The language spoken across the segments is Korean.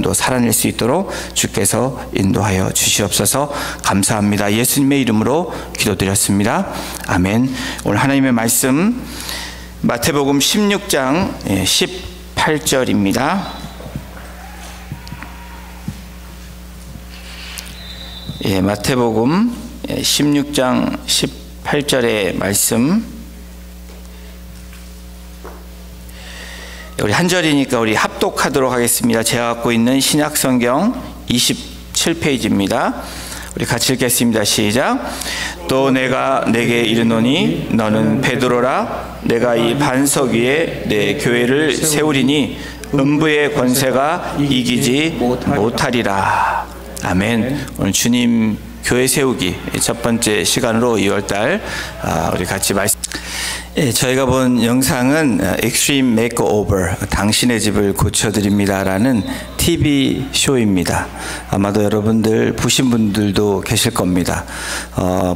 여러분도 살아낼 수 있도록 주께서 인도하여 주시옵소서. 감사합니다. 예수님의 이름으로 기도드렸습니다. 아멘. 오늘 하나님의 말씀 마태복음 16장 18절입니다. 마태복음 16장 18절의 말씀, 우리 한 절이니까 우리 합독하도록 하겠습니다. 제가 갖고 있는 신약성경 27페이지입니다. 우리 같이 읽겠습니다. 시작. 또 내가 내게 이르노니 너는 베드로라. 내가 이 반석 위에 내 교회를 세우리니 음부의 권세가 이기지 못하리라. 아멘. 오늘 주님 교회 세우기 첫 번째 시간으로 2월달 우리 같이 말씀. 저희가 본 영상은 Extreme Makeover, 당신의 집을 고쳐드립니다라는 TV 쇼입니다. 아마도 여러분들 보신 분들도 계실 겁니다.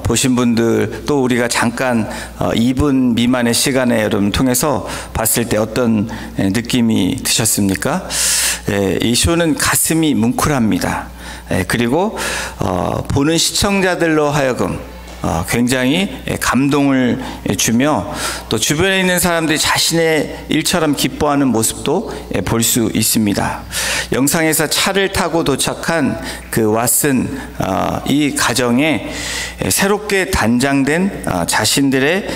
보신 분들 또 우리가 잠깐 2분 미만의 시간에 여러분 통해서 봤을 때 어떤 느낌이 드셨습니까? 이 쇼는 가슴이 뭉클합니다. 그리고 보는 시청자들로 하여금 굉장히 감동을 주며 또 주변에 있는 사람들이 자신의 일처럼 기뻐하는 모습도 볼 수 있습니다. 영상에서 차를 타고 도착한 그 왓슨 이 가정에 새롭게 단장된 자신들의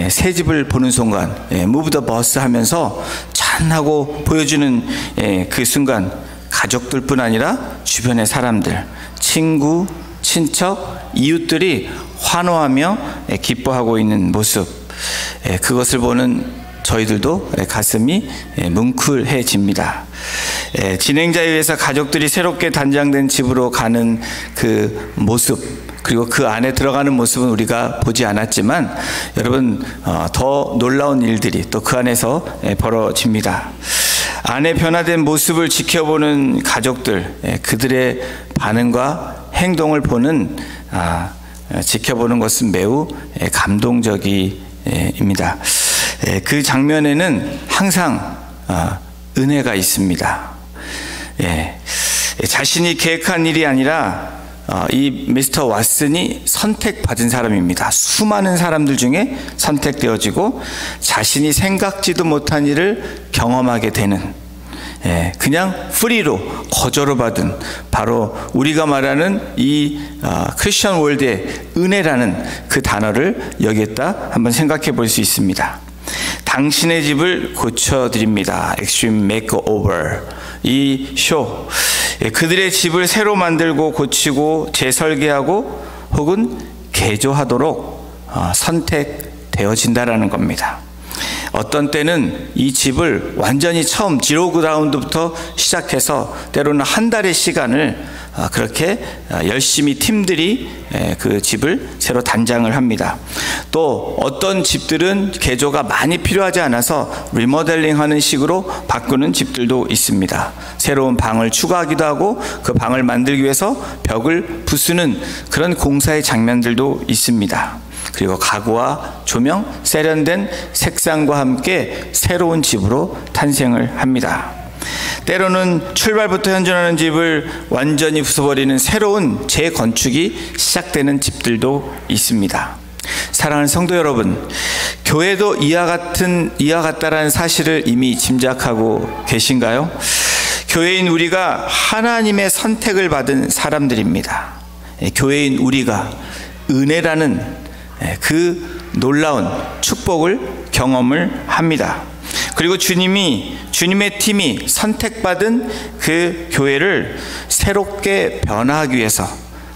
새 집을 보는 순간 Move the bus 하면서 찬하고 보여주는 그 순간 가족들뿐 아니라 주변의 사람들, 친구, 친척, 이웃들이 환호하며 기뻐하고 있는 모습, 그것을 보는 저희들도 가슴이 뭉클해집니다. 진행자에 의해서 가족들이 새롭게 단장된 집으로 가는 그 모습, 그리고 그 안에 들어가는 모습은 우리가 보지 않았지만 여러분 더 놀라운 일들이 또 그 안에서 벌어집니다. 안에 변화된 모습을 지켜보는 가족들, 그들의 반응과 행동을 보는 지켜보는 것은 매우 감동적입니다. 그 장면에는 항상 은혜가 있습니다. 자신이 계획한 일이 아니라 이 미스터 왓슨이 선택받은 사람입니다. 수많은 사람들 중에 선택되어지고 자신이 생각지도 못한 일을 경험하게 되는, 그냥 프리로 거저로 받은, 바로 우리가 말하는 이 크리스천 월드의 은혜라는 그 단어를 여기에다 한번 생각해 볼 수 있습니다. 당신의 집을 고쳐드립니다. Extreme Makeover. 이 쇼, 그들의 집을 새로 만들고 고치고 재설계하고 혹은 개조하도록 선택되어진다라는 겁니다. 어떤 때는 이 집을 완전히 처음 지로 그라운드부터 시작해서 때로는 한 달의 시간을 그렇게 열심히 팀들이 그 집을 새로 단장을 합니다. 또 어떤 집들은 개조가 많이 필요하지 않아서 리모델링 하는 식으로 바꾸는 집들도 있습니다. 새로운 방을 추가하기도 하고 그 방을 만들기 위해서 벽을 부수는 그런 공사의 장면들도 있습니다. 그리고 가구와 조명, 세련된 색상과 함께 새로운 집으로 탄생을 합니다. 때로는 출발부터 현존하는 집을 완전히 부숴버리는 새로운 재건축이 시작되는 집들도 있습니다. 사랑하는 성도 여러분, 교회도 이와 같다라는 사실을 이미 짐작하고 계신가요? 교회인 우리가 하나님의 선택을 받은 사람들입니다. 교회인 우리가 은혜라는 그 놀라운 축복을 경험을 합니다. 그리고 주님의 팀이 선택받은 그 교회를 새롭게 변화하기 위해서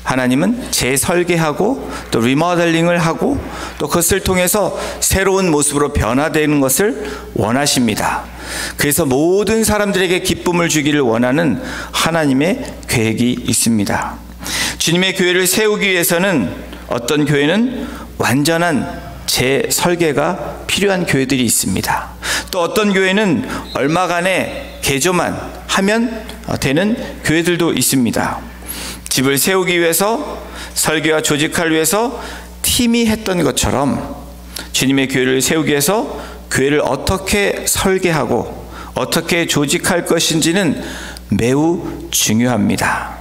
하나님은 재설계하고 또 리모델링을 하고 또 그것을 통해서 새로운 모습으로 변화되는 것을 원하십니다. 그래서 모든 사람들에게 기쁨을 주기를 원하는 하나님의 계획이 있습니다. 주님의 교회를 세우기 위해서는 어떤 교회는 완전한 재설계가 필요한 교회들이 있습니다. 또 어떤 교회는 얼마간의 개조만 하면 되는 교회들도 있습니다. 집을 세우기 위해서, 설계와 조직을 위해서 팀이 했던 것처럼 주님의 교회를 세우기 위해서 교회를 어떻게 설계하고 어떻게 조직할 것인지는 매우 중요합니다.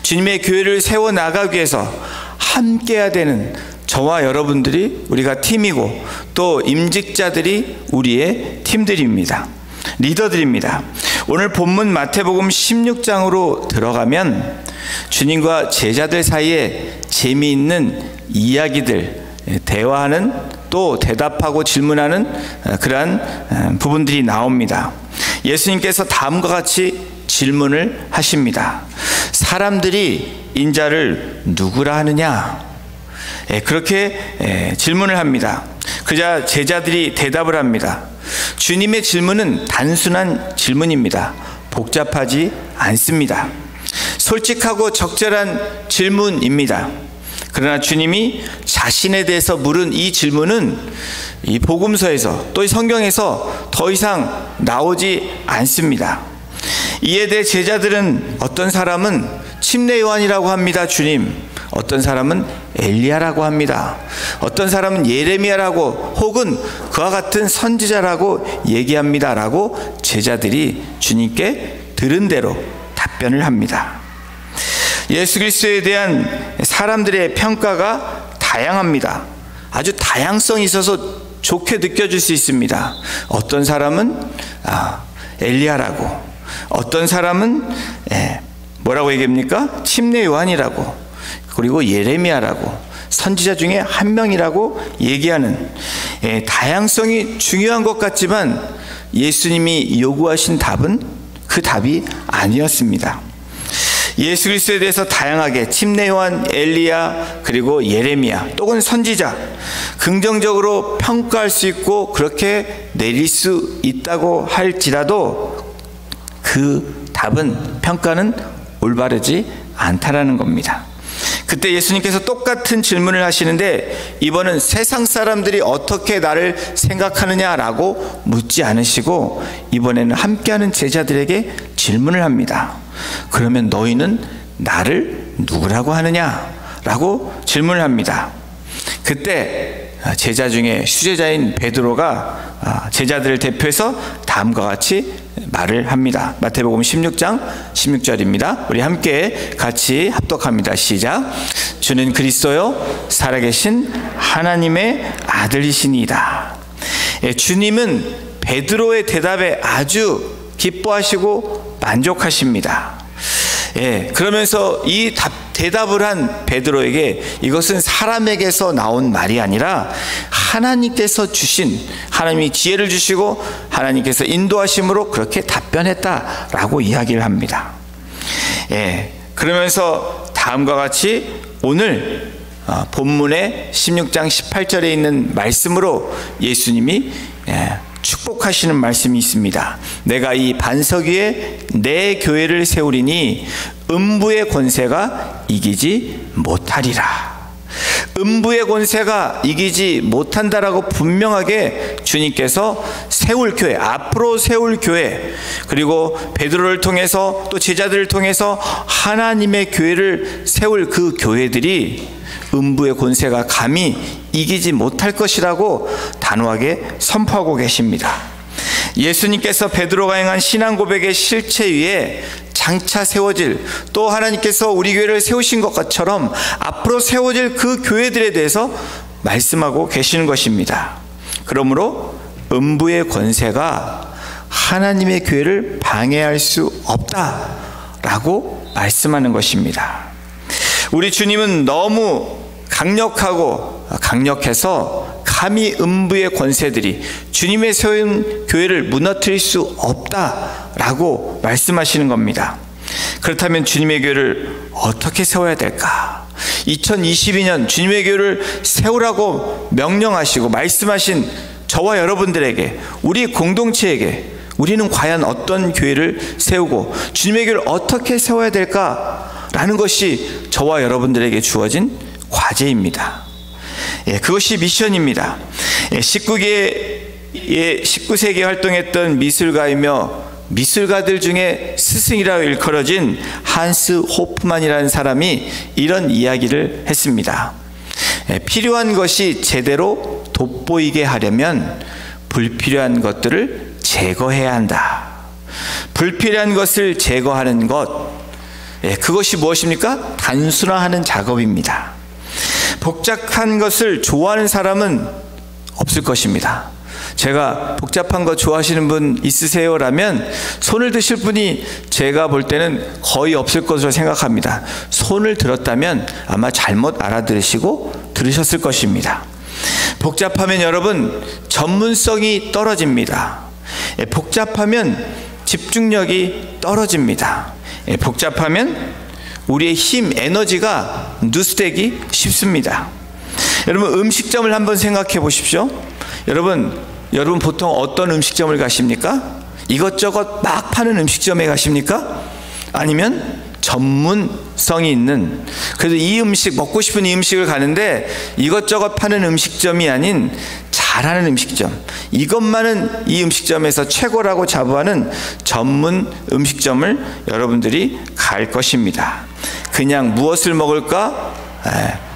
주님의 교회를 세워나가기 위해서 함께해야 되는 저와 여러분들이 우리가 팀이고, 또 임직자들이 우리의 팀들입니다. 리더들입니다. 오늘 본문 마태복음 16장으로 들어가면 주님과 제자들 사이에 재미있는 이야기들, 대화하는, 또 대답하고 질문하는 그러한 부분들이 나옵니다. 예수님께서 다음과 같이 질문을 하십니다. 사람들이 인자를 누구라 하느냐? 그렇게 질문을 합니다. 그러자 제자들이 대답을 합니다. 주님의 질문은 단순한 질문입니다. 복잡하지 않습니다. 솔직하고 적절한 질문입니다. 그러나 주님이 자신에 대해서 물은 이 질문은 이 복음서에서, 또 이 성경에서 더 이상 나오지 않습니다. 이에 대해 제자들은 어떤 사람은 침례 요한이라고 합니다, 주님. 어떤 사람은 엘리야라고 합니다. 어떤 사람은 예레미야라고, 혹은 그와 같은 선지자라고 얘기합니다 라고 제자들이 주님께 들은 대로 답변을 합니다. 예수 그리스도에 대한 사람들의 평가가 다양합니다. 아주 다양성이 있어서 좋게 느껴질 수 있습니다. 어떤 사람은 엘리야라고, 어떤 사람은 뭐라고 얘기합니까? 침례 요한이라고, 그리고 예레미야라고, 선지자 중에 한 명이라고 얘기하는, 다양성이 중요한 것 같지만 예수님이 요구하신 답은 그 답이 아니었습니다. 예수 그리스도에 대해서 다양하게 침례 요한, 엘리야, 그리고 예레미야, 또는 선지자, 긍정적으로 평가할 수 있고 그렇게 내릴 수 있다고 할지라도 그 답은, 평가는 올바르지 않다라는 겁니다. 그때 예수님께서 똑같은 질문을 하시는데, 이번은 세상 사람들이 어떻게 나를 생각하느냐라고 묻지 않으시고, 이번에는 함께하는 제자들에게 질문을 합니다. 그러면 너희는 나를 누구라고 하느냐? 라고 질문을 합니다. 그때 제자 중에 수제자인 베드로가 제자들을 대표해서 다음과 같이 말을 합니다. 마태복음 16장 16절입니다. 우리 함께 같이 합독합니다. 시작. 주는 그리스도요 살아계신 하나님의 아들이시니이다. 주님은 베드로의 대답에 아주 기뻐하시고 만족하십니다. 그러면서 이 대답을 한 베드로에게 이것은 사람에게서 나온 말이 아니라 하나님께서 주신, 하나님이 지혜를 주시고 하나님께서 인도하심으로 그렇게 답변했다라고 이야기를 합니다. 그러면서 다음과 같이 오늘 본문의 16장 18절에 있는 말씀으로 예수님이 축복하시는 말씀이 있습니다. 내가 이 반석 위에 내 교회를 세우리니 음부의 권세가 이기지 못하리라. 음부의 권세가 이기지 못한다라고 분명하게 주님께서 세울 교회, 앞으로 세울 교회, 그리고 베드로를 통해서 또 제자들을 통해서 하나님의 교회를 세울 그 교회들이 음부의 권세가 감히 이기지 못할 것이라고 단호하게 선포하고 계십니다. 예수님께서 베드로가 행한 신앙 고백의 실체 위에 장차 세워질, 또 하나님께서 우리 교회를 세우신 것처럼 앞으로 세워질 그 교회들에 대해서 말씀하고 계시는 것입니다. 그러므로 음부의 권세가 하나님의 교회를 방해할 수 없다라고 말씀하는 것입니다. 우리 주님은 너무 강력해서 감히 음부의 권세들이 주님의 세운 교회를 무너뜨릴 수 없다라고 말씀하시는 겁니다. 그렇다면 주님의 교회를 어떻게 세워야 될까? 2022년 주님의 교회를 세우라고 명령하시고 말씀하신 저와 여러분들에게, 우리 공동체에게 우리는 과연 어떤 교회를 세우고 주님의 교회를 어떻게 세워야 될까라는 것이 저와 여러분들에게 주어진 과제입니다. 그것이 미션입니다. 19세기에 활동했던 미술가이며 미술가들 중에 스승이라고 일컬어진 한스 호프만이라는 사람이 이런 이야기를 했습니다. 필요한 것이 제대로 돋보이게 하려면 불필요한 것들을 제거해야 한다. 불필요한 것을 제거하는 것, 그것이 무엇입니까? 단순화하는 작업입니다. 복잡한 것을 좋아하는 사람은 없을 것입니다. 제가 복잡한 거 좋아하시는 분 있으세요? 라면 손을 드실 분이 제가 볼 때는 거의 없을 것으로 생각합니다. 손을 들었다면 아마 잘못 알아들으시고 들으셨을 것입니다. 복잡하면 여러분 전문성이 떨어집니다. 복잡하면 집중력이 떨어집니다. 복잡하면 우리의 힘, 에너지가 누수되기 쉽습니다. 여러분 음식점을 한번 생각해 보십시오. 여러분 보통 어떤 음식점을 가십니까? 이것저것 막 파는 음식점에 가십니까? 아니면 전문성이 있는, 그래도 이 음식 먹고 싶은 이 음식을 가는데 이것저것 파는 음식점이 아닌 잘하는 음식점, 이것만은 이 음식점에서 최고라고 자부하는 전문 음식점을 여러분들이 갈 것입니다. 그냥 무엇을 먹을까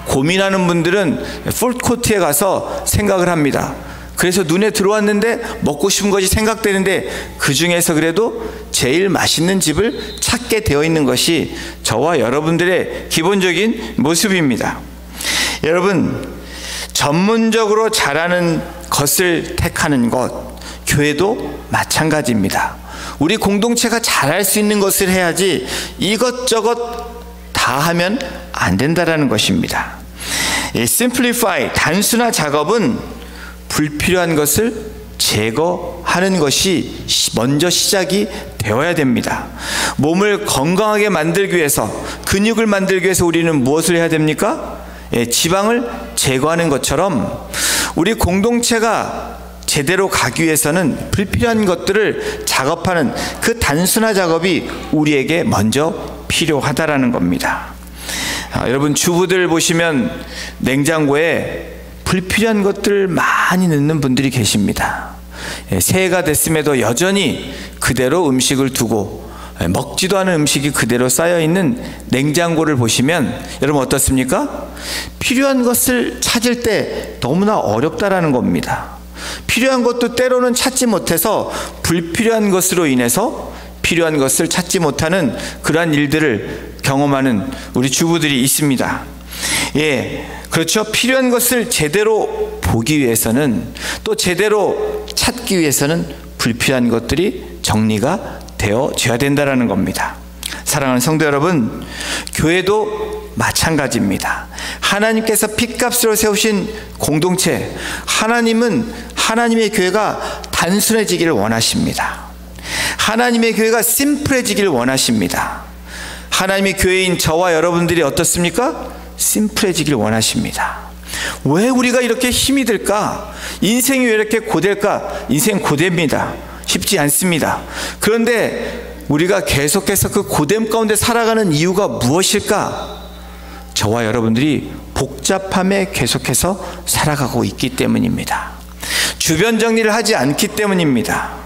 고민하는 분들은 푸드코트에 가서 생각을 합니다. 그래서 눈에 들어왔는데 먹고 싶은 것이 생각되는데 그 중에서 그래도 제일 맛있는 집을 찾게 되어 있는 것이 저와 여러분들의 기본적인 모습입니다. 여러분, 전문적으로 잘하는 것을 택하는 것, 교회도 마찬가지입니다. 우리 공동체가 잘할 수 있는 것을 해야지 이것저것 다 하면 안 된다라는 것입니다. 심플리파이, 단순화 작업은 불필요한 것을 제거하는 것이 먼저 시작이 되어야 됩니다. 몸을 건강하게 만들기 위해서, 근육을 만들기 위해서 우리는 무엇을 해야 됩니까? 지방을 제거하는 것처럼 우리 공동체가 제대로 가기 위해서는 불필요한 것들을 작업하는 그 단순화 작업이 우리에게 먼저 필요하다라는 겁니다. 여러분 주부들 보시면 냉장고에 불필요한 것들을 많이 넣는 분들이 계십니다. 새해가 됐음에도 여전히 그대로 음식을 두고 먹지도 않은 음식이 그대로 쌓여있는 냉장고를 보시면 여러분 어떻습니까? 필요한 것을 찾을 때 너무나 어렵다라는 겁니다. 필요한 것도 때로는 찾지 못해서 불필요한 것으로 인해서 필요한 것을 찾지 못하는 그러한 일들을 경험하는 우리 주부들이 있습니다. 그렇죠. 필요한 것을 제대로 보기 위해서는, 또 제대로 찾기 위해서는 불필요한 것들이 정리가 되어져야 된다는 겁니다. 사랑하는 성도 여러분, 교회도 마찬가지입니다. 하나님께서 핏값으로 세우신 공동체, 하나님은 하나님의 교회가 단순해지기를 원하십니다. 하나님의 교회가 심플해지기를 원하십니다. 하나님의 교회인 저와 여러분들이 어떻습니까? 심플해지길 원하십니다. 왜 우리가 이렇게 힘이 들까? 인생이 왜 이렇게 고될까? 인생 고됩니다. 쉽지 않습니다. 그런데 우리가 계속해서 그 고됨 가운데 살아가는 이유가 무엇일까? 저와 여러분들이 복잡함에 계속해서 살아가고 있기 때문입니다. 주변 정리를 하지 않기 때문입니다.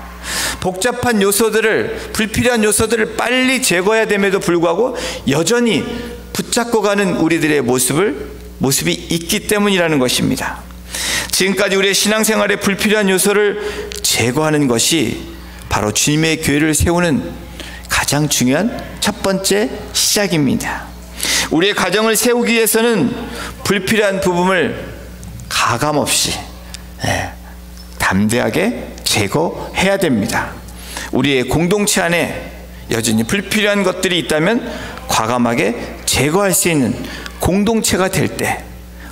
복잡한 요소들을, 불필요한 요소들을 빨리 제거해야 됨에도 불구하고 여전히 붙잡고 가는 우리들의 모습이 있기 때문이라는 것입니다. 지금까지 우리의 신앙생활에 불필요한 요소를 제거하는 것이 바로 주님의 교회를 세우는 가장 중요한 첫 번째 시작입니다. 우리의 가정을 세우기 위해서는 불필요한 부분을 가감없이 담대하게 제거해야 됩니다. 우리의 공동체 안에 여전히 불필요한 것들이 있다면 과감하게 제거할 수 있는 공동체가 될 때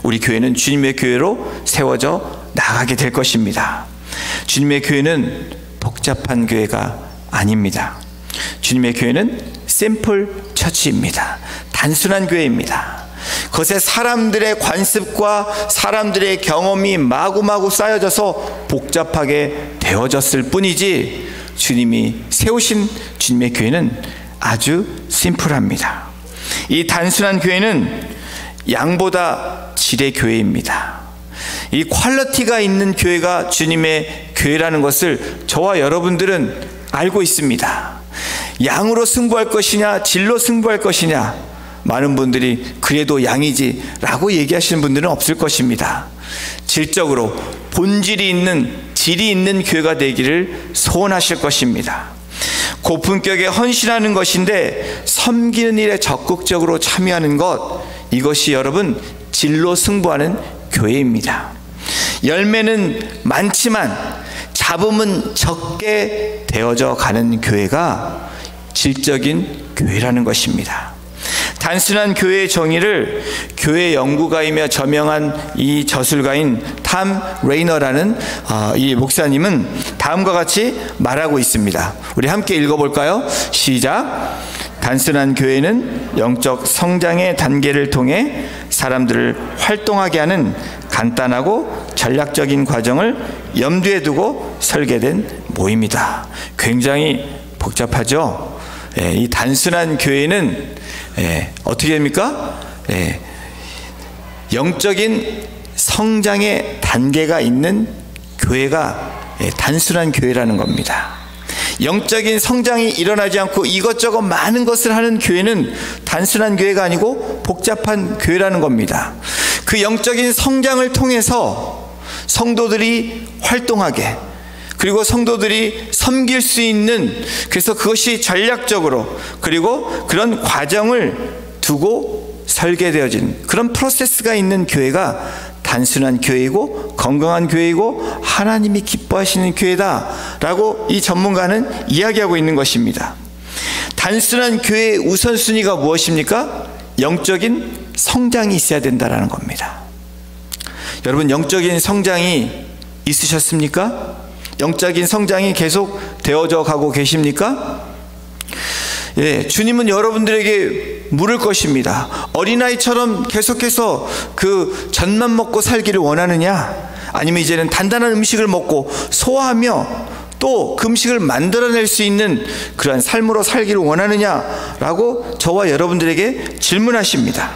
우리 교회는 주님의 교회로 세워져 나가게 될 것입니다. 주님의 교회는 복잡한 교회가 아닙니다. 주님의 교회는 심플 처치입니다. 단순한 교회입니다. 그것에 사람들의 관습과 사람들의 경험이 마구마구 쌓여져서 복잡하게 되어졌을 뿐이지, 주님이 세우신 주님의 교회는 아주 심플합니다. 이 단순한 교회는 양보다 질의 교회입니다. 이 퀄리티가 있는 교회가 주님의 교회라는 것을 저와 여러분들은 알고 있습니다. 양으로 승부할 것이냐 질로 승부할 것이냐, 많은 분들이 그래도 양이지 라고 얘기하시는 분들은 없을 것입니다. 질적으로 본질이 있는, 질이 있는 교회가 되기를 소원하실 것입니다. 고품격에 헌신하는 것인데 섬기는 일에 적극적으로 참여하는 것, 이것이 여러분 진로 승부하는 교회입니다. 열매는 많지만 잡음은 적게 되어져 가는 교회가 질적인 교회라는 것입니다. 단순한 교회의 정의를 교회 연구가이며 저명한 이 저술가인 탐 레이너라는 이 목사님은 다음과 같이 말하고 있습니다. 우리 함께 읽어볼까요? 시작. 단순한 교회는 영적 성장의 단계를 통해 사람들을 활동하게 하는 간단하고 전략적인 과정을 염두에 두고 설계된 모임이다. 굉장히 복잡하죠? 이 단순한 교회는 어떻게 됩니까? 영적인 성장의 단계가 있는 교회가 단순한 교회라는 겁니다. 영적인 성장이 일어나지 않고 이것저것 많은 것을 하는 교회는 단순한 교회가 아니고 복잡한 교회라는 겁니다. 그 영적인 성장을 통해서 성도들이 활동하게, 그리고 성도들이 섬길 수 있는, 그래서 그것이 전략적으로, 그리고 그런 과정을 두고 설계되어진 그런 프로세스가 있는 교회가 단순한 교회이고 건강한 교회이고 하나님이 기뻐하시는 교회다라고 이 전문가는 이야기하고 있는 것입니다. 단순한 교회의 우선순위가 무엇입니까? 영적인 성장이 있어야 된다는 겁니다. 여러분, 영적인 성장이 있으셨습니까? 영적인 성장이 계속 되어져 가고 계십니까? 주님은 여러분들에게 물을 것입니다. 어린아이처럼 계속해서 그 젖만 먹고 살기를 원하느냐? 아니면 이제는 단단한 음식을 먹고 소화하며 또 그 음식을 만들어낼 수 있는 그러한 삶으로 살기를 원하느냐라고 저와 여러분들에게 질문하십니다.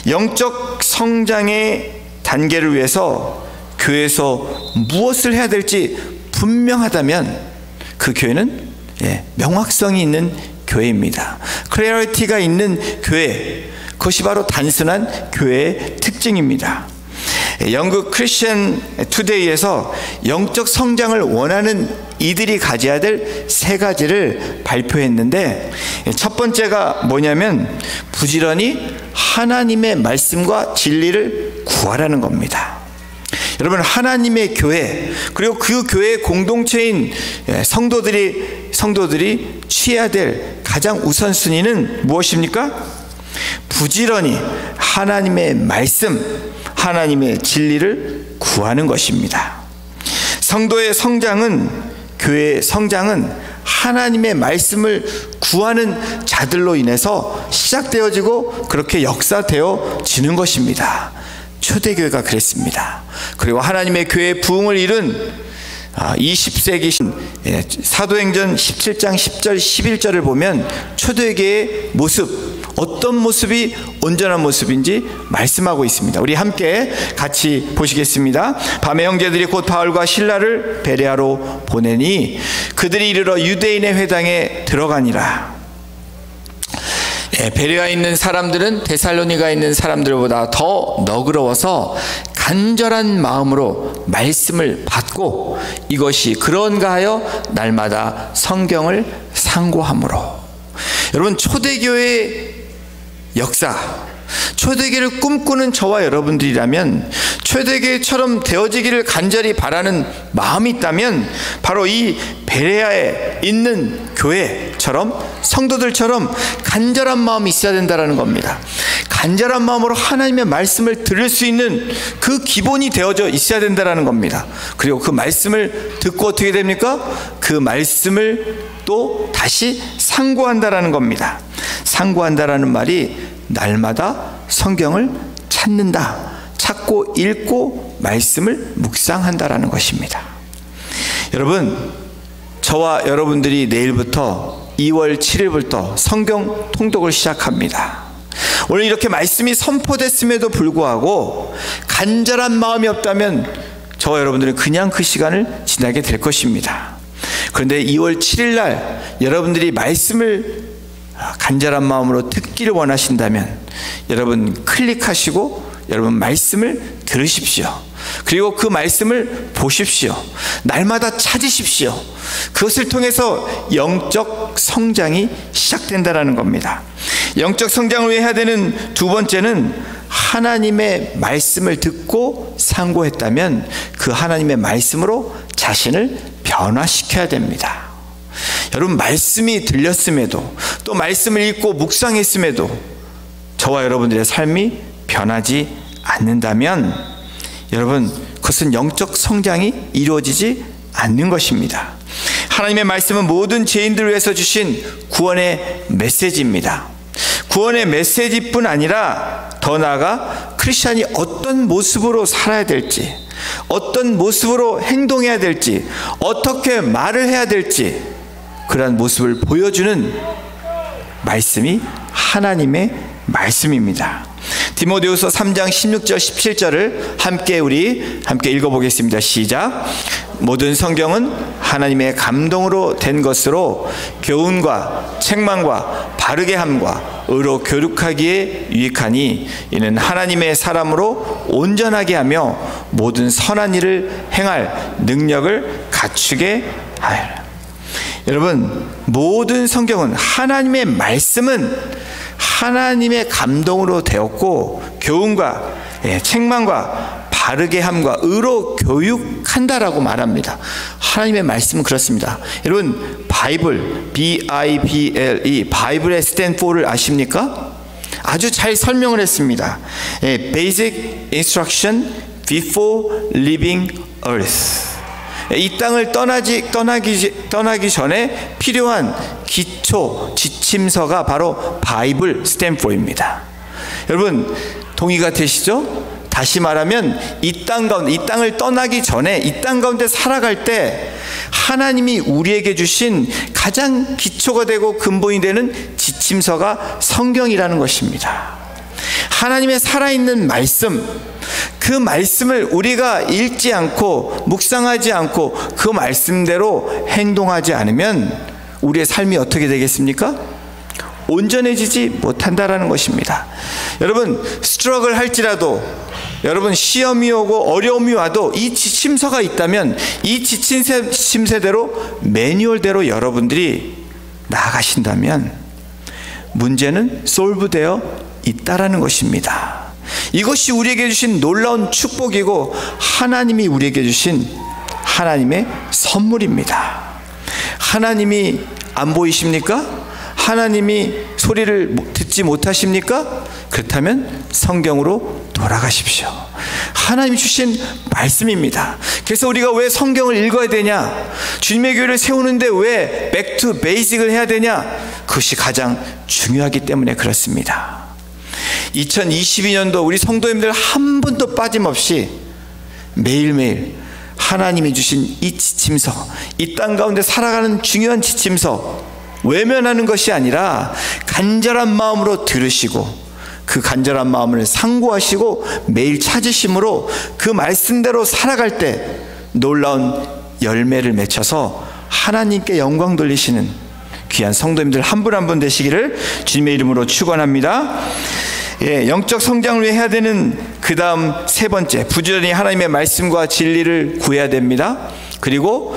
영적 성장의 단계를 위해서 교회에서 무엇을 해야 될지 분명하다면 그 교회는 명확성이 있는 교회입니다. 클래리티가 있는 교회, 그것이 바로 단순한 교회의 특징입니다. 영국 크리스천 투데이에서 영적 성장을 원하는 이들이 가져야 될 3가지를 발표했는데, 첫 번째가 뭐냐면 부지런히 하나님의 말씀과 진리를 구하라는 겁니다. 여러분, 하나님의 교회, 그리고 그 교회 공동체인 성도들이 취해야 될 가장 우선순위는 무엇입니까? 부지런히 하나님의 말씀, 하나님의 진리를 구하는 것입니다. 성도의 성장은, 교회의 성장은 하나님의 말씀을 구하는 자들로 인해서 시작되어지고 그렇게 역사되어지는 것입니다. 초대교회가 그랬습니다. 그리고 하나님의 교회의 부흥을 이룬 20세기 사도행전 17장 10절 11절을 보면 초대교회의 모습, 어떤 모습이 온전한 모습인지 말씀하고 있습니다. 우리 함께 같이 보시겠습니다. 밤에 형제들이 곧 바울과 실라를 베레아로 보내니 그들이 이르러 유대인의 회당에 들어가니라. 베레아에 있는 사람들은 데살로니가에 있는 사람들보다 더 너그러워서 간절한 마음으로 말씀을 받고 이것이 그런가 하여 날마다 성경을 상고함으로. 여러분, 초대교회의 역사, 초대교회를 꿈꾸는 저와 여러분들이라면, 초대교회처럼 되어지기를 간절히 바라는 마음이 있다면 바로 이 베레아에 있는 교회처럼, 성도들처럼 간절한 마음이 있어야 된다는 겁니다. 간절한 마음으로 하나님의 말씀을 들을 수 있는 그 기본이 되어져 있어야 된다는 겁니다. 그리고 그 말씀을 듣고 어떻게 됩니까? 그 말씀을 또 다시 상고한다라는 겁니다. 상고한다라는 말이 날마다 성경을 찾는다, 찾고 읽고 말씀을 묵상한다라는 것입니다. 여러분, 저와 여러분들이 내일부터 2월 7일부터 성경 통독을 시작합니다. 오늘 이렇게 말씀이 선포됐음에도 불구하고 간절한 마음이 없다면 저와 여러분들은 그냥 그 시간을 지나게 될 것입니다. 그런데 2월 7일 날 여러분들이 말씀을 간절한 마음으로 듣기를 원하신다면 여러분 클릭하시고 여러분 말씀을 들으십시오. 그리고 그 말씀을 보십시오. 날마다 찾으십시오. 그것을 통해서 영적 성장이 시작된다는 겁니다. 영적 성장을 위해 해야 되는 두 번째는 하나님의 말씀을 듣고 상고했다면 그 하나님의 말씀으로 자신을 변화시켜야 됩니다. 여러분 말씀이 들렸음에도 또 말씀을 읽고 묵상했음에도 저와 여러분들의 삶이 변하지 않는다면 여러분 그것은 영적 성장이 이루어지지 않는 것입니다. 하나님의 말씀은 모든 죄인들을 위해서 주신 구원의 메시지입니다. 구원의 메시지뿐 아니라 더 나아가 크리스찬이 어떤 모습으로 살아야 될지, 어떤 모습으로 행동해야 될지, 어떻게 말을 해야 될지 그러한 모습을 보여주는 말씀이 하나님의 말씀입니다. 디모데후서 3장 16절 17절을 함께 읽어보겠습니다. 시작. 모든 성경은 하나님의 감동으로 된 것으로 교훈과 책망과 바르게 함과 의로 교육하기에 유익하니 이는 하나님의 사람으로 온전하게 하며 모든 선한 일을 행할 능력을 갖추게 하여라. 여러분 모든 성경은 하나님의 말씀은 하나님의 감동으로 되었고 교훈과 책망과 바르게 함과 의로 교육한다라고 말합니다. 하나님의 말씀은 그렇습니다. 여러분 바이블 B-I-B-L-E 바이블의 스탠드 포를 아십니까? 아주 잘 설명을 했습니다. Basic Instruction Before Leaving Earth. 이 땅을 떠나기 전에 필요한 기초 지침서가 바로 바이블 스탬프입니다. 여러분 동의가 되시죠? 다시 말하면 이 땅을 떠나기 전에 이 땅 가운데 살아갈 때 하나님이 우리에게 주신 가장 기초가 되고 근본이 되는 지침서가 성경이라는 것입니다. 하나님의 살아있는 말씀, 그 말씀을 우리가 읽지 않고 묵상하지 않고 그 말씀대로 행동하지 않으면 우리의 삶이 어떻게 되겠습니까? 온전해지지 못한다라는 것입니다. 여러분 스트러글 할지라도 여러분 시험이 오고 어려움이 와도 이 지침서가 있다면 이 지침서대로 매뉴얼대로 여러분들이 나아가신다면 문제는 솔브되어 있다라는 것입니다. 이것이 우리에게 주신 놀라운 축복이고 하나님이 우리에게 주신 하나님의 선물입니다. 하나님이 안 보이십니까? 하나님이 소리를 듣지 못하십니까? 그렇다면 성경으로 돌아가십시오. 하나님이 주신 말씀입니다. 그래서 우리가 왜 성경을 읽어야 되냐? 주님의 교회를 세우는데 왜 back to basic을 해야 되냐? 그것이 가장 중요하기 때문에 그렇습니다. 2022년도 우리 성도님들 한 분도 빠짐없이 매일매일 하나님이 주신 이 지침서, 이 땅 가운데 살아가는 중요한 지침서 외면하는 것이 아니라 간절한 마음으로 들으시고 그 간절한 마음을 상고하시고 매일 찾으심으로 그 말씀대로 살아갈 때 놀라운 열매를 맺혀서 하나님께 영광 돌리시는 귀한 성도님들 한 분 한 분 되시기를 주님의 이름으로 축원합니다. 영적 성장을 위해 해야 되는 그 다음 세 번째, 부지런히 하나님의 말씀과 진리를 구해야 됩니다. 그리고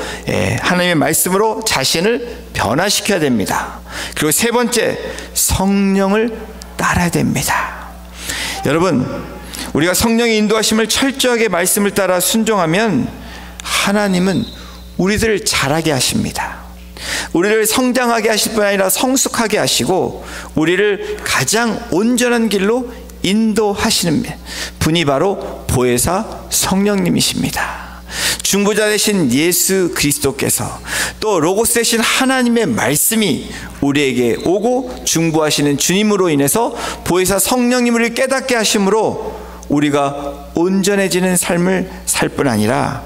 하나님의 말씀으로 자신을 변화시켜야 됩니다. 그리고 세 번째, 성령을 따라야 됩니다. 여러분 우리가 성령의 인도하심을 철저하게 말씀을 따라 순종하면 하나님은 우리들을 자라게 하십니다. 우리를 성장하게 하실 뿐 아니라 성숙하게 하시고 우리를 가장 온전한 길로 인도하시는 분이 바로 보혜사 성령님이십니다. 중보자 되신 예수 그리스도께서 또 로고스 되신 하나님의 말씀이 우리에게 오고 중보하시는 주님으로 인해서 보혜사 성령님을 깨닫게 하심으로 우리가 온전해지는 삶을 살 뿐 아니라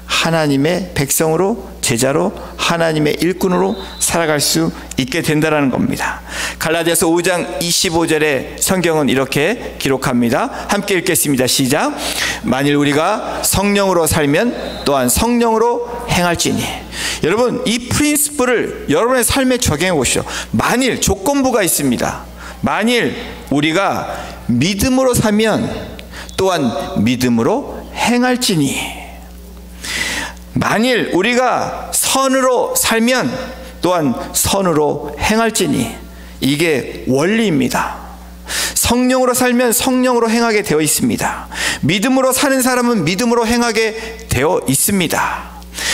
하나님의 백성으로, 제자로, 하나님의 일꾼으로 살아갈 수 있게 된다는 겁니다. 갈라디아서 5장 25절에 성경은 이렇게 기록합니다. 함께 읽겠습니다. 시작. 만일 우리가 성령으로 살면 또한 성령으로 행할지니. 여러분 이 프린시플을 여러분의 삶에 적용해 보시죠. 만일 조건부가 있습니다. 만일 우리가 믿음으로 살면 또한 믿음으로 행할지니. 만일 우리가 선으로 살면 또한 선으로 행할지니. 이게 원리입니다. 성령으로 살면 성령으로 행하게 되어 있습니다. 믿음으로 사는 사람은 믿음으로 행하게 되어 있습니다.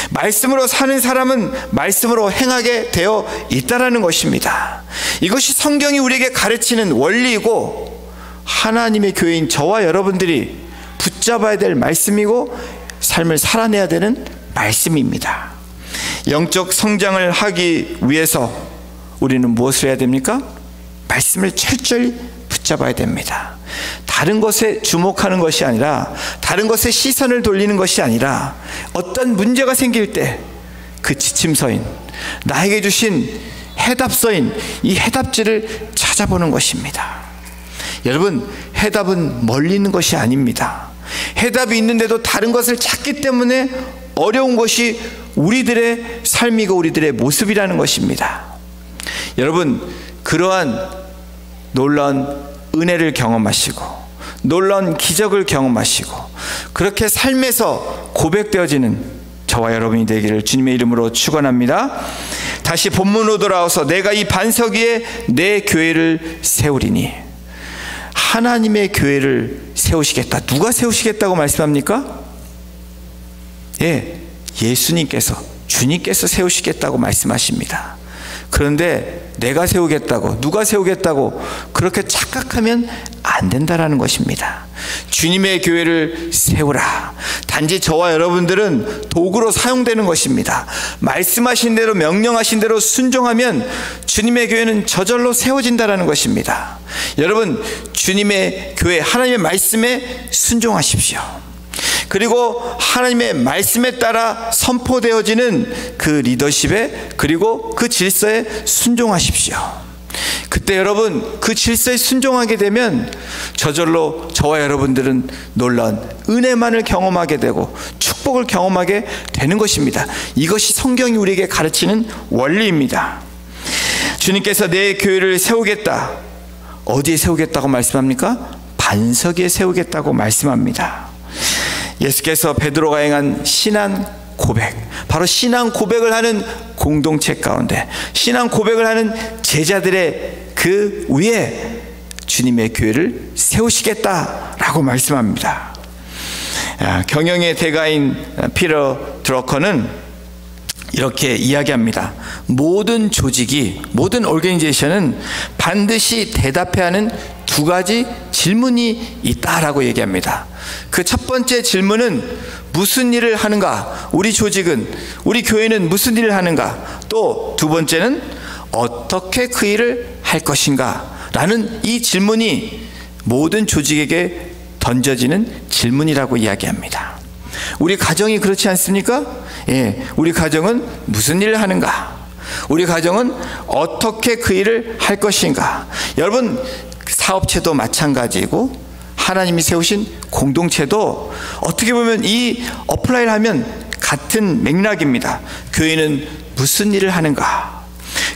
말씀으로 사는 사람은 말씀으로 행하게 되어 있다라는 것입니다. 이것이 성경이 우리에게 가르치는 원리이고 하나님의 교회인 저와 여러분들이 붙잡아야 될 말씀이고 삶을 살아내야 되는 말씀입니다. 영적 성장을 하기 위해서 우리는 무엇을 해야 됩니까? 말씀을 철저히 붙잡아야 됩니다. 다른 것에 주목하는 것이 아니라, 다른 것에 시선을 돌리는 것이 아니라, 어떤 문제가 생길 때 그 지침서인, 나에게 주신 해답서인 이 해답지를 찾아보는 것입니다. 여러분, 해답은 멀리 있는 것이 아닙니다. 해답이 있는데도 다른 것을 찾기 때문에 어려운 것이 우리들의 삶이고 우리들의 모습이라는 것입니다. 여러분, 그러한 놀라운 은혜를 경험하시고 놀라운 기적을 경험하시고 그렇게 삶에서 고백되어지는 저와 여러분이 되기를 주님의 이름으로 축원합니다. 다시 본문으로 돌아와서 내가 이 반석 위에 내 교회를 세우리니. 하나님의 교회를 세우시겠다. 누가 세우시겠다고 말씀합니까? 예수님께서, 주님께서 세우시겠다고 말씀하십니다. 그런데 내가 세우겠다고, 누가 세우겠다고 그렇게 착각하면 안 된다라는 것입니다. 주님의 교회를 세우라. 단지 저와 여러분들은 도구로 사용되는 것입니다. 말씀하신 대로, 명령하신 대로 순종하면 주님의 교회는 저절로 세워진다라는 것입니다. 여러분, 주님의 교회, 하나님의 말씀에 순종하십시오. 그리고 하나님의 말씀에 따라 선포되어지는 그 리더십에, 그리고 그 질서에 순종하십시오. 그때 여러분, 그 질서에 순종하게 되면 저절로 저와 여러분들은 놀라운 은혜만을 경험하게 되고 축복을 경험하게 되는 것입니다. 이것이 성경이 우리에게 가르치는 원리입니다. 주님께서 내 교회를 세우겠다. 어디에 세우겠다고 말씀합니까? 반석 위에 세우겠다고 말씀합니다. 예수께서 베드로가 행한 신앙 고백, 바로 신앙 고백을 하는 공동체 가운데, 신앙 고백을 하는 제자들의 그 위에 주님의 교회를 세우시겠다라고 말씀합니다. 경영의 대가인 피터 드러커는 이렇게 이야기합니다. 모든 조직이, 모든 오르가니제이션은 반드시 대답해야 하는 두 가지 질문이 있다라고 얘기합니다. 그 첫 번째 질문은 무슨 일을 하는가? 우리 조직은, 우리 교회는 무슨 일을 하는가? 또 두 번째는 어떻게 그 일을 할 것인가? 라는 이 질문이 모든 조직에게 던져지는 질문이라고 이야기합니다. 우리 가정이 그렇지 않습니까? 우리 가정은 무슨 일을 하는가? 우리 가정은 어떻게 그 일을 할 것인가? 여러분, 사업체도 마찬가지고 하나님이 세우신 공동체도 어떻게 보면 이 어플라이를 하면 같은 맥락입니다. 교회는 무슨 일을 하는가?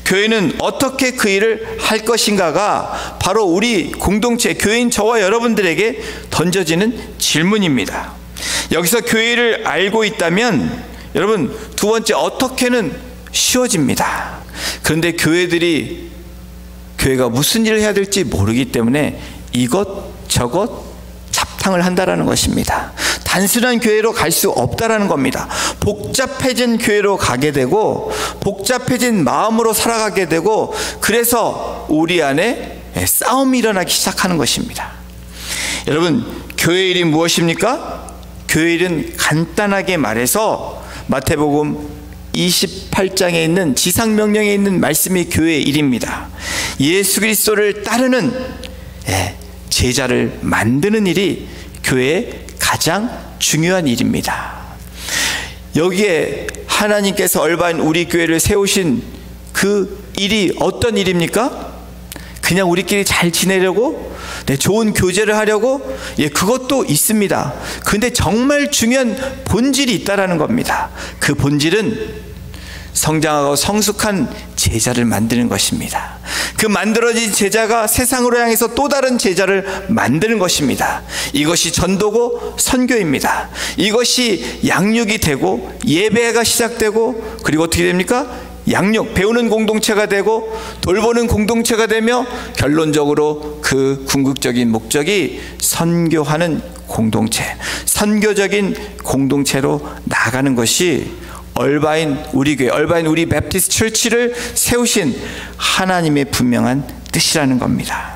교회는 어떻게 그 일을 할 것인가가 바로 우리 공동체, 교회인 저와 여러분들에게 던져지는 질문입니다. 여기서 교회를 알고 있다면 여러분, 두 번째 어떻게는 쉬워집니다. 그런데 교회가 무슨 일을 해야 될지 모르기 때문에 이것저것 잡탕을 한다라는 것입니다. 단순한 교회로 갈 수 없다라는 겁니다. 복잡해진 교회로 가게 되고 복잡해진 마음으로 살아가게 되고, 그래서 우리 안에 싸움이 일어나기 시작하는 것입니다. 여러분, 교회 일이 무엇입니까? 교회 일은 간단하게 말해서 마태복음 28장에 있는 지상명령에 있는 말씀이 교회의 일입니다. 예수 그리스도를 따르는 제자를 만드는 일이 교회의 가장 중요한 일입니다. 여기에 하나님께서 얼반 우리 교회를 세우신 그 일이 어떤 일입니까? 그냥 우리끼리 잘 지내려고, 좋은 교제를 하려고, 그것도 있습니다. 근데 정말 중요한 본질이 있다라는 겁니다. 그 본질은 성장하고 성숙한 제자를 만드는 것입니다. 그 만들어진 제자가 세상으로 향해서 또 다른 제자를 만드는 것입니다. 이것이 전도고 선교입니다. 이것이 양육이 되고 예배가 시작되고, 그리고 어떻게 됩니까? 양육, 배우는 공동체가 되고 돌보는 공동체가 되며, 결론적으로 그 궁극적인 목적이 선교하는 공동체, 선교적인 공동체로 나가는 것이 얼바인 우리 교회, 얼바인 우리 베프티스트 철치를 세우신 하나님의 분명한 뜻이라는 겁니다.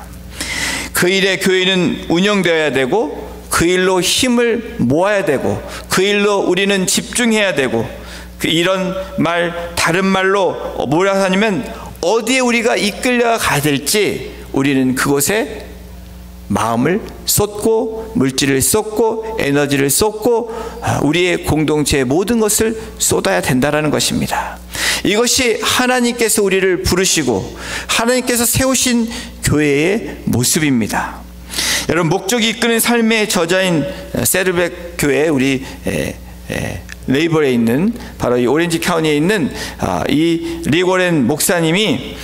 그 일에 교회는 운영되어야 되고, 그 일로 힘을 모아야 되고, 그 일로 우리는 집중해야 되고, 이런 말, 다른 말로 뭐라 하냐면, 어디에 우리가 이끌려 가야 될지 우리는 그곳에 마음을 쏟고 물질을 쏟고 에너지를 쏟고 우리의 공동체의 모든 것을 쏟아야 된다는 것입니다. 이것이 하나님께서 우리를 부르시고 하나님께서 세우신 교회의 모습입니다. 여러분, 목적이 이끄는 삶의 저자인 세르백 교회, 우리 레이버에 있는, 바로 이 오렌지 카운티에 있는 이 리고렌 목사님이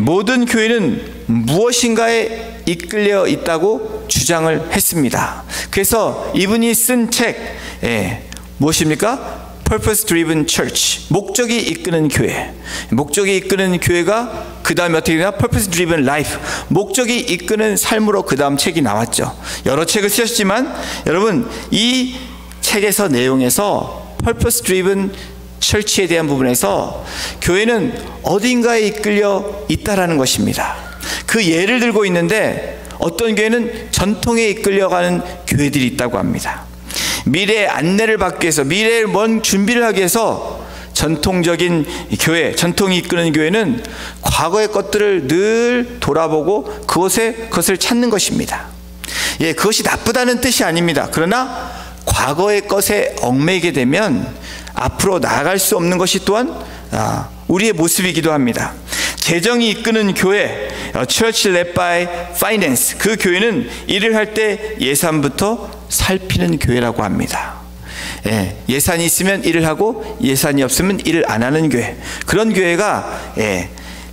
모든 교회는 무엇인가에 이끌려 있다고 주장을 했습니다. 그래서 이분이 쓴 책, 무엇입니까? Purpose Driven Church, 목적이 이끄는 교회. 목적이 이끄는 교회가 그 다음에 어떻게 되나? Purpose Driven Life, 목적이 이끄는 삶으로 그 다음 책이 나왔죠. 여러 책을 쓰셨지만 여러분, 이 책에서 내용에서 Purpose Driven Church에 대한 부분에서 교회는 어딘가에 이끌려 있다라는 것입니다. 그 예를 들고 있는데, 어떤 교회는 전통에 이끌려가는 교회들이 있다고 합니다. 미래의 안내를 받기 위해서, 미래의 먼 준비를 하기 위해서 전통적인 교회, 전통이 이끄는 교회는 과거의 것들을 늘 돌아보고 그것을 찾는 것입니다. 그것이 나쁘다는 뜻이 아닙니다. 그러나 과거의 것에 얽매이게 되면 앞으로 나아갈 수 없는 것이 또한 우리의 모습이기도 합니다. 재정이 이끄는 교회, Church led by Finance, 그 교회는 일을 할 때 예산부터 살피는 교회라고 합니다. 예산이 있으면 일을 하고 예산이 없으면 일을 안 하는 교회, 그런 교회가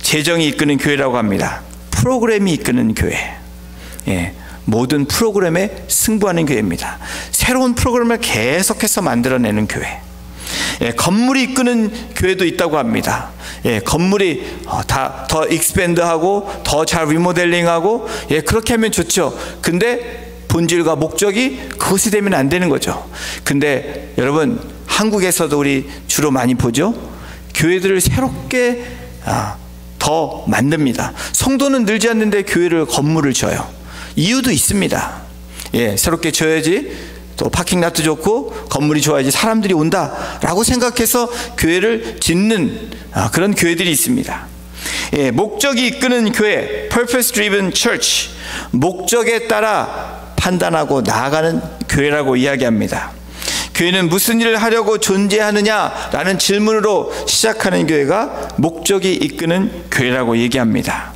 재정이 이끄는 교회라고 합니다. 프로그램이 이끄는 교회, 모든 프로그램에 승부하는 교회입니다. 새로운 프로그램을 계속해서 만들어내는 교회. 건물이 이끄는 교회도 있다고 합니다. 건물이 더 익스밴드하고 더 잘 리모델링하고, 그렇게 하면 좋죠. 근데 본질과 목적이 그것이 되면 안 되는 거죠. 근데 여러분, 한국에서도 우리 주로 많이 보죠. 교회들을 새롭게 더 만듭니다. 성도는 늘지 않는데 교회를, 건물을 져요. 이유도 있습니다. 새롭게 져야지, 또 파킹락도 좋고 건물이 좋아야지 사람들이 온다라고 생각해서 교회를 짓는 그런 교회들이 있습니다. 목적이 이끄는 교회, Purpose Driven Church, 목적에 따라 판단하고 나아가는 교회라고 이야기합니다. 교회는 무슨 일을 하려고 존재하느냐라는 질문으로 시작하는 교회가 목적이 이끄는 교회라고 얘기합니다.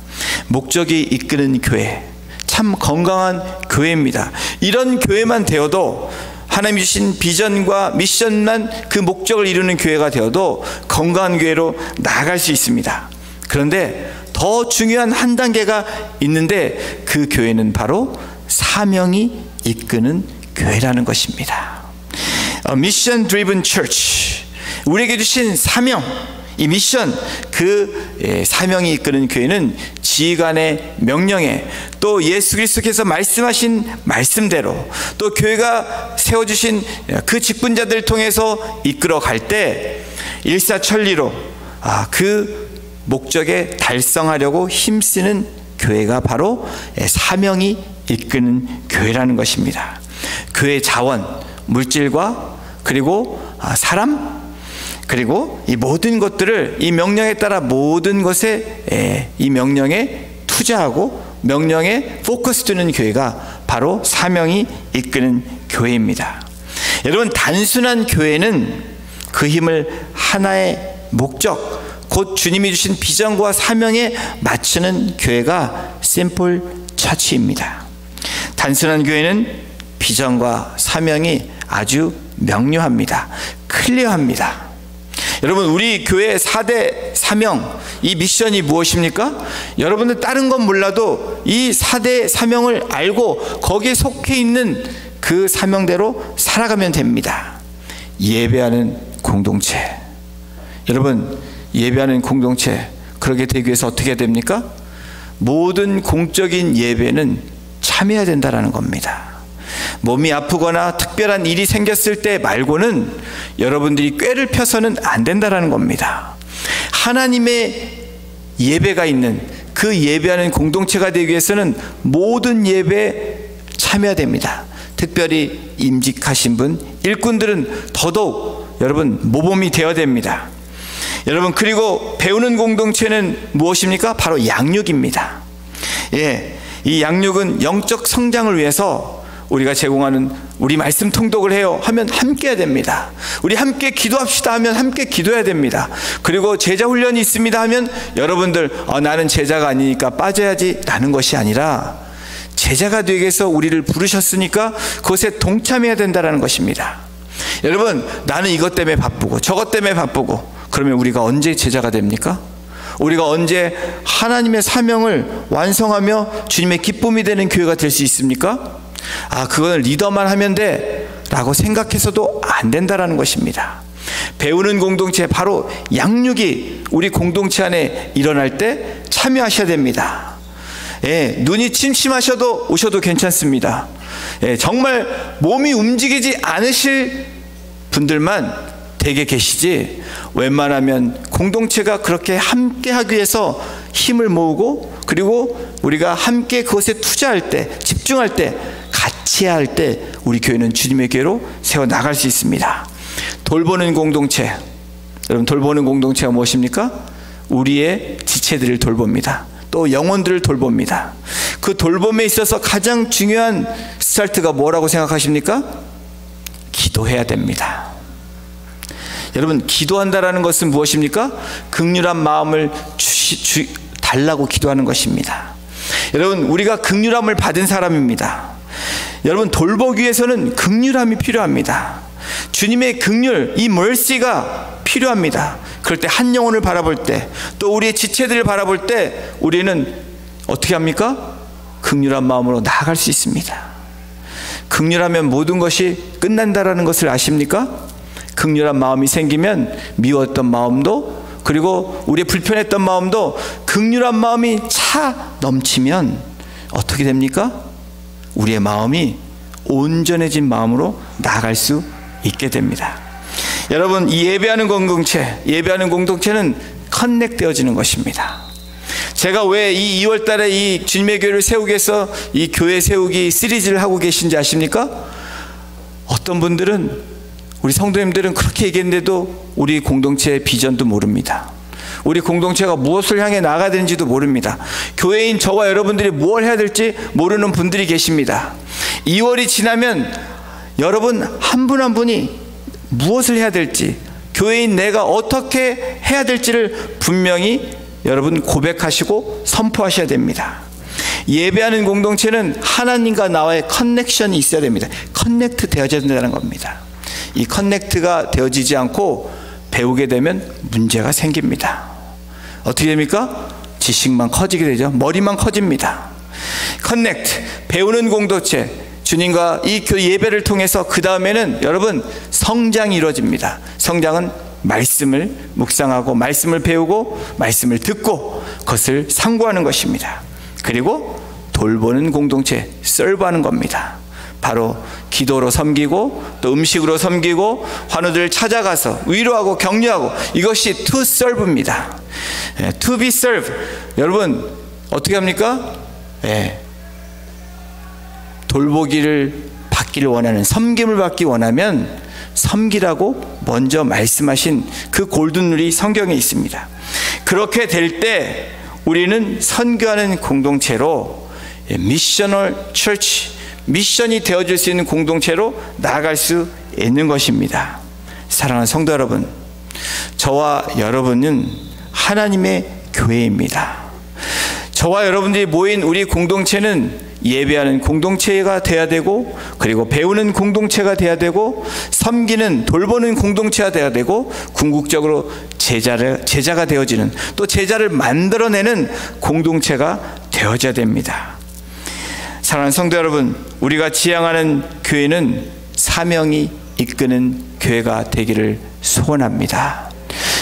목적이 이끄는 교회, 참 건강한 교회입니다. 이런 교회만 되어도, 하나님이 주신 비전과 미션만 그 목적을 이루는 교회가 되어도 건강한 교회로 나아갈 수 있습니다. 그런데 더 중요한 한 단계가 있는데, 그 교회는 바로 사명이 이끄는 교회라는 것입니다. Mission Driven Church, 우리에게 주신 사명, 이 미션, 그 사명이 이끄는 교회는 지휘관의 명령에, 또 예수 그리스도께서 말씀하신 말씀대로, 또 교회가 세워주신 그 직분자들을 통해서 이끌어 갈 때 일사천리로 그 목적에 달성하려고 힘쓰는 교회가 바로 사명이 이끄는 교회라는 것입니다. 교회 자원, 물질과 그리고 사람, 그리고 이 모든 것들을 이 명령에 따라 모든 것에 이 명령에 투자하고 명령에 포커스 두는 교회가 바로 사명이 이끄는 교회입니다. 여러분, 단순한 교회는 그 힘을 하나의 목적, 곧 주님이 주신 비전과 사명에 맞추는 교회가 심플 처치입니다. 단순한 교회는 비전과 사명이 아주 명료합니다. 클리어합니다. 여러분, 우리 교회 4대 사명, 이 미션이 무엇입니까? 여러분들 다른 건 몰라도 이 4대 사명을 알고 거기에 속해 있는 그 사명대로 살아가면 됩니다. 예배하는 공동체. 여러분, 예배하는 공동체, 그렇게 되기 위해서 어떻게 해야 됩니까? 모든 공적인 예배는 참여해야 된다는 겁니다. 몸이 아프거나 특별한 일이 생겼을 때 말고는 여러분들이 꾀를 펴서는 안 된다는 겁니다. 하나님의 예배가 있는 그 예배하는 공동체가 되기 위해서는 모든 예배에 참여해야 됩니다. 특별히 임직하신 분, 일꾼들은 더더욱 여러분 모범이 되어야 됩니다. 여러분, 그리고 배우는 공동체는 무엇입니까? 바로 양육입니다. 이 양육은 영적 성장을 위해서 우리가 제공하는, 우리 말씀 통독을 해요 하면 함께 해야 됩니다. 우리 함께 기도합시다 하면 함께 기도해야 됩니다. 그리고 제자 훈련이 있습니다 하면 여러분들 나는 제자가 아니니까 빠져야지 라는 것이 아니라 제자가 되기 위해서 우리를 부르셨으니까 그것에 동참해야 된다는 것입니다. 여러분, 나는 이것 때문에 바쁘고 저것 때문에 바쁘고 그러면 우리가 언제 제자가 됩니까? 우리가 언제 하나님의 사명을 완성하며 주님의 기쁨이 되는 교회가 될 수 있습니까? 그건 리더만 하면 돼 라고 생각해서도 안 된다는 것입니다. 배우는 공동체, 바로 양육이 우리 공동체 안에 일어날 때 참여하셔야 됩니다. 눈이 침침하셔도 오셔도 괜찮습니다. 정말 몸이 움직이지 않으실 분들만 댁에 계시지, 웬만하면 공동체가 그렇게 함께 하기 위해서 힘을 모으고, 그리고 우리가 함께 그것에 투자할 때, 집중할 때, 같이 할 때 우리 교회는 주님의 교회로 세워나갈 수 있습니다. 돌보는 공동체, 여러분, 돌보는 공동체가 무엇입니까? 우리의 지체들을 돌봅니다. 또 영혼들을 돌봅니다. 그 돌봄에 있어서 가장 중요한 스타트가 뭐라고 생각하십니까? 기도해야 됩니다. 여러분, 기도한다라는 것은 무엇입니까? 긍휼한 마음을 달라고 기도하는 것입니다. 여러분, 우리가 긍휼함을 받은 사람입니다. 여러분, 돌보기 위해서는 긍휼함이 필요합니다. 주님의 긍휼, 이 mercy가 필요합니다. 그럴 때 한 영혼을 바라볼 때, 또 우리의 지체들을 바라볼 때 우리는 어떻게 합니까? 긍휼한 마음으로 나아갈 수 있습니다. 긍휼하면 모든 것이 끝난다라는 것을 아십니까? 긍휼한 마음이 생기면 미웠던 마음도, 그리고 우리의 불편했던 마음도, 긍휼한 마음이 차 넘치면 어떻게 됩니까? 우리의 마음이 온전해진 마음으로 나아갈 수 있게 됩니다. 여러분, 이 예배하는 공동체는 커넥되어지는 것입니다. 제가 왜 이 2월 달에 이 주님의 교회를 세우기 위해서 이 교회 세우기 시리즈를 하고 계신지 아십니까? 어떤 분들은, 우리 성도님들은 그렇게 얘기했는데도 우리 공동체의 비전도 모릅니다. 우리 공동체가 무엇을 향해 나아가야 되는지도 모릅니다. 교회인 저와 여러분들이 무엇을 해야 될지 모르는 분들이 계십니다. 2월이 지나면 여러분 한 분 한 분이 무엇을 해야 될지, 교회인 내가 어떻게 해야 될지를 분명히 여러분 고백하시고 선포하셔야 됩니다. 예배하는 공동체는 하나님과 나와의 커넥션이 있어야 됩니다. 커넥트 되어져야 된다는 겁니다. 이 커넥트가 되어지지 않고 배우게 되면 문제가 생깁니다. 어떻게 됩니까? 지식만 커지게 되죠. 머리만 커집니다. 커넥트, 배우는 공동체, 주님과 이 예배를 통해서 그 다음에는 여러분 성장이 이루어집니다. 성장은 말씀을 묵상하고 말씀을 배우고 말씀을 듣고 그것을 상고하는 것입니다. 그리고 돌보는 공동체, 서브하는 겁니다. 바로 기도로 섬기고 또 음식으로 섬기고 환우들을 찾아가서 위로하고 격려하고, 이것이 to serve입니다. to be served. 여러분 어떻게 합니까? 돌보기를 받기를 원하는, 섬김을 받기 원하면 섬기라고 먼저 말씀하신 그 골든룰이 성경에 있습니다. 그렇게 될 때 우리는 선교하는 공동체로, 미셔널 처치, 미션이 되어줄 수 있는 공동체로 나아갈 수 있는 것입니다. 사랑하는 성도 여러분, 저와 여러분은 하나님의 교회입니다. 저와 여러분들이 모인 우리 공동체는 예배하는 공동체가 돼야 되고, 그리고 배우는 공동체가 돼야 되고, 섬기는 돌보는 공동체가 돼야 되고, 궁극적으로 제자가 되어지는, 또 제자를 만들어내는 공동체가 되어져야 됩니다. 사랑하는 성도 여러분, 우리가 지향하는 교회는 사명이 이끄는 교회가 되기를 소원합니다.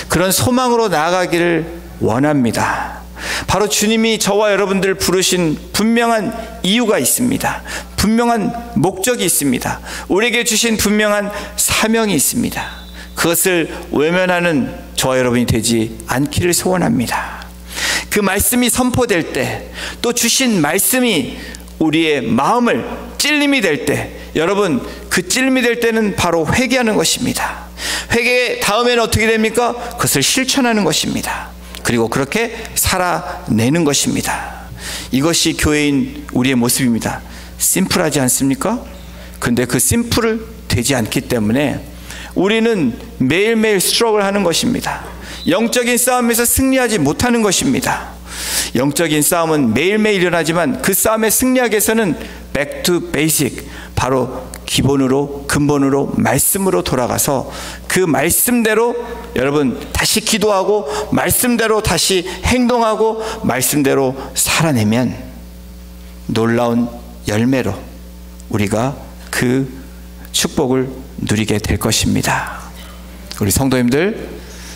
그런 소망으로 나아가기를 원합니다. 바로 주님이 저와 여러분들을 부르신 분명한 이유가 있습니다. 분명한 목적이 있습니다. 우리에게 주신 분명한 사명이 있습니다. 그것을 외면하는 저와 여러분이 되지 않기를 소원합니다. 그 말씀이 선포될 때, 또 주신 말씀이 우리의 마음을 찔림이 될 때, 여러분, 그 찔림이 될 때는 바로 회개하는 것입니다. 회개 다음에는 어떻게 됩니까? 그것을 실천하는 것입니다. 그리고 그렇게 살아내는 것입니다. 이것이 교회인 우리의 모습입니다. 심플하지 않습니까? 그런데 그 심플을 되지 않기 때문에 우리는 매일매일 스트러글 하는 것입니다. 영적인 싸움에서 승리하지 못하는 것입니다. 영적인 싸움은 매일매일 일어나지만 그 싸움에 승리하기 위해서는 back to basic, 바로 기본으로, 근본으로, 말씀으로 돌아가서 그 말씀대로 여러분 다시 기도하고, 말씀대로 다시 행동하고, 말씀대로 살아내면 놀라운 열매로 우리가 그 축복을 누리게 될 것입니다. 우리 성도님들,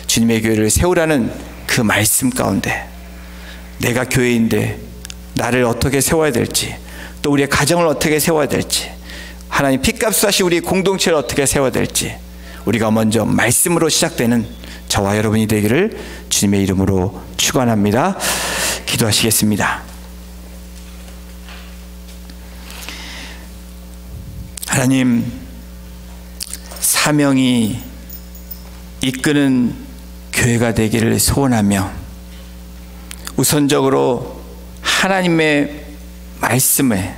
주님의 교회를 세우라는 그 말씀 가운데 내가 교회인데 나를 어떻게 세워야 될지, 또 우리의 가정을 어떻게 세워야 될지, 하나님 핏값을 하시 우리 공동체를 어떻게 세워야 될지, 우리가 먼저 말씀으로 시작되는 저와 여러분이 되기를 주님의 이름으로 축원합니다. 기도하시겠습니다. 하나님, 사명이 이끄는 교회가 되기를 소원하며, 우선적으로 하나님의 말씀을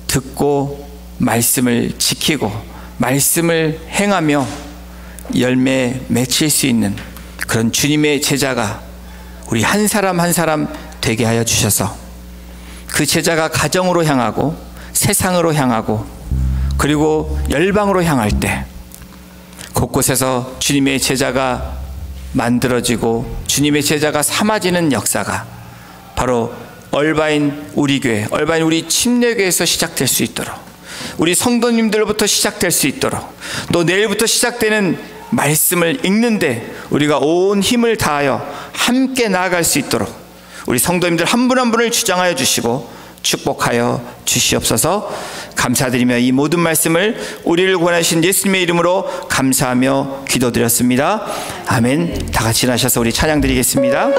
듣고 말씀을 지키고 말씀을 행하며 열매 맺힐 수 있는 그런 주님의 제자가 우리 한 사람 한 사람 되게 하여 주셔서, 그 제자가 가정으로 향하고 세상으로 향하고 그리고 열방으로 향할 때 곳곳에서 주님의 제자가 만들어지고 주님의 제자가 삼아지는 역사가 바로 얼바인 우리 교회, 얼바인 우리 침례교회에서 시작될 수 있도록, 우리 성도님들로부터 시작될 수 있도록, 또 내일부터 시작되는 말씀을 읽는데 우리가 온 힘을 다하여 함께 나아갈 수 있도록 우리 성도님들 한 분 한 분을 주장하여 주시고 축복하여 주시옵소서. 감사드리며 이 모든 말씀을 우리를 구원하신 예수님의 이름으로 감사하며 기도드렸습니다. 아멘. 다 같이 일어나셔서 우리 찬양 드리겠습니다.